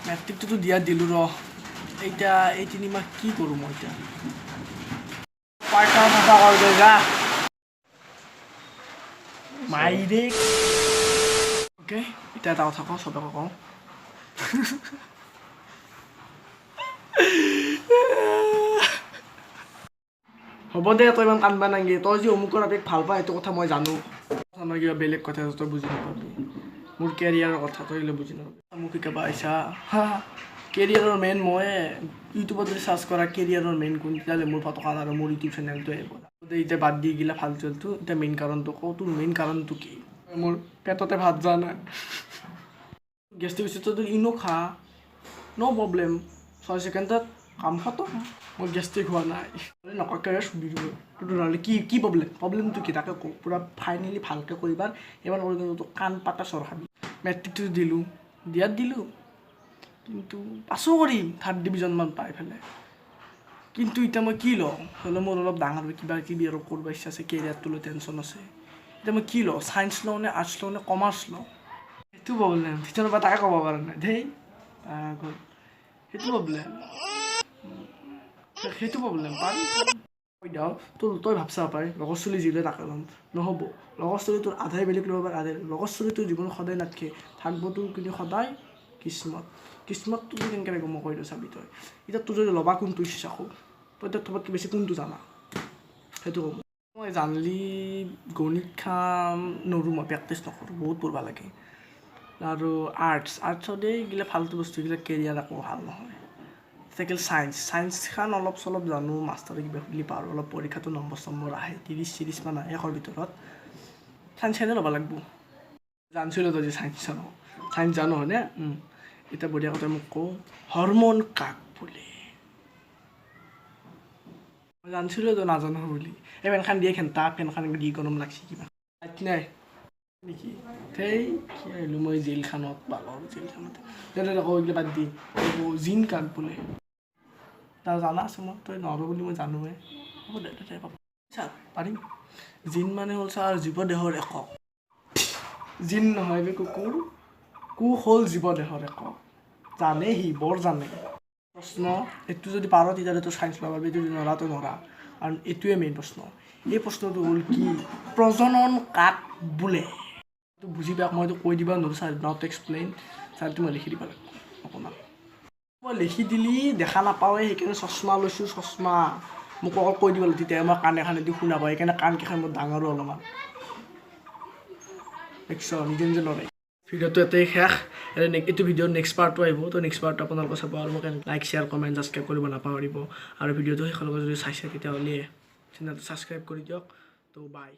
মেট্ৰিকটোতো দিয়া দিলোঁ ৰ এতিয়া এই 3 মাহ কি কৰোঁ মই এতিয়া পাৰ্টনাৰ চাফা কৰবে যা মাইৰে অ'কে এতিয়া এটা কথা কওঁ চবকে কওঁ হ'ব দে তই ইমান কান্দবা নালাগে তই যে অমুকৰ আবেগ ভাল পায় এইটো কথা মই জানো মই কিবা বেলেগ কথা তই বুজি নাপাবি মোৰ কেৰিয়াৰৰ কথা তই এইবিলাক বুজি নাপাবি মোক শিকাবা আহিছা হা কেৰিয়াৰৰ মেইন মই ইউটিউবত যদি চাৰ্চ কৰা কেৰিয়াৰৰ মেইন কোন তেতিয়াহ'লে মোৰ ফটো কাৰণ আৰু মোৰ ইউটিউব চেনেলটো আহিব এতিয়া বাদ দি গিলা ভাল চলটো এতিয়া মেইন কাৰণটো কওঁ তোৰ মেইন কাৰণটো কি মোৰ পেটতে ভাত যোৱা নাই গেষ্ট্ৰিক হৈছে তই ইনো খা ন' প্ৰব্লেম 6 ছেকেণ্ডত কাম খতম মোৰ গেষ্ট্ৰিক হোৱা নাই নকৰাকৈ সুধি দিব তোৰ নহ'লে কি প্ৰব্লেমটো কি তাকে কওঁ পূৰা ফাইনেলি ভালকৈ কৰিবা এইবাৰ কৰি তোৰ কাণ পাতা চৰ খাবি মেট্ৰিকটো দিলোঁ কিন্তু পাছো কৰিম 3rd ডিভিজনমান পাই পেলাই কিন্তু এতিয়া মই কি লওঁ হ'লে মোৰ অলপ ডাঙৰ কিবা কিবি আৰু কৰিব ইচ্ছা আছে কেৰিয়াৰটো লৈ টেনশ্যন আছে এতিয়া মই কি লওঁ ছায়েন্স লওঁ নে আৰ্টছ লওঁ নে কমাৰ্চ লওঁ সেইটো প্ৰব্লেম ভিতৰৰ পৰা তাকে ক'ব পৰা নাই ধেই সেইটো প্ৰব্লেম পাৰি কৈ দিওঁ তই ভাবছা পাই লগৰ চলি যি লয় তাকে ল'ম নহ'ব লগৰ চলি তোৰ আধাই বেলেগ ল'ব পাৰে আধাই লগৰ চলি তোৰ জীৱন সদায় নাথাকে থাকিব তোৰ কিন্তু সদায় কিসমতটো তোৰ কেনেকৈ লাগিব মই কৈ দিওঁ চাবি তই এতিয়া তোৰ যদি ল'বা কোনটো ইচ্ছা কওঁ তই এতিয়া চবতকৈ বেছি কোনটো জানা সেইটো ক'ব মই জানলি গণিত খাম নৰোঁ মই প্ৰেক্টিছ নকৰোঁ বহুত পঢ়িব লাগে আৰু আৰ্টছত এইগিলা ফাল্টু বস্তুগিলা কেৰিয়াৰ একো ভাল নহয় থাকিল ছায়েন্স খান অলপ চলপ জানো মাষ্টাৰে কিবা বুলি পাৰোঁ অলপ পৰীক্ষাটো নম্বৰ আহে 30-40 মান আহে এশৰ ভিতৰত ছায়েন্সে ল'ব লাগিব জানছিলোঁ তই যে ছায়েন্স জানো হয়নে এতিয়া বঢ়িয়া কথা মোক কওঁ হৰম'ন কাক বোলে মই জানছিলোঁ তই নাজানো বুলি এই ফেনখন দিয়ে ফেনখন দি গৰম লাগছি কিবা নাই নেকি সেই কি আহিলোঁ মই জেইলখানত বালৰ জেইলখানত তেনেকৈ আকৌ এইগিলা বাদ দি জিন কাক বোলে তাৰ জানা আছে মই তই নৰো বুলি মই জানোৱে হ'ব দে পাব ছাৰ পাৰিম জিন মানে হ'ল ছাৰ জীৱদেহৰ একক জিন নহয় বে কুকুৰ হ'ল জীৱদেহৰ একক জানে সি বৰ জানে প্ৰশ্ন এইটো যদি পাৰ তেতিয়াহ'লে তই ছায়েন্স ল'ব পাৰিবি এইটো যদি নৰা তই নৰা আৰু এইটোৱে মেইন প্ৰশ্ন এই প্ৰশ্নটো হ'ল কি প্ৰজনন কাক বোলে তো বুজি পাওক মই কৈ দিবা নোৱাৰোঁ ছাৰ নট এক্সপ্লেইন ছাৰটো মই লিখি দিব লাগিব অকণমান মই লিখি দিলি দেখা নাপাওঁৱে সেইকাৰণে চশমা লৈছোঁ চশমা মোক অকল কৈ দিব লাগিব তেতিয়া মই কাণেদি শুনা পাওঁ সেইকাৰণে কাণকেইখন মোৰ ডাঙৰো অলপমান দেখছ নিজে লৰাই ভিডিঅ'টো এটাই শেষ এইটো ভিডিঅ'ৰ নেক্সট পাৰ্টটো আহিব তো নেক্সট পাৰ্টটো আপোনালোকে চাব আৰু মোক লাইক শ্বেয়াৰ কমেণ্ট ছাবস্ক্ৰাইব কৰিব নাপাহৰিব আৰু ভিডিঅ'টো শেষলৈকে যদি চাইছে তেতিয়াহ'লে চেনেলটো ছাবস্ক্ৰাইব কৰি দিয়ক তো বাই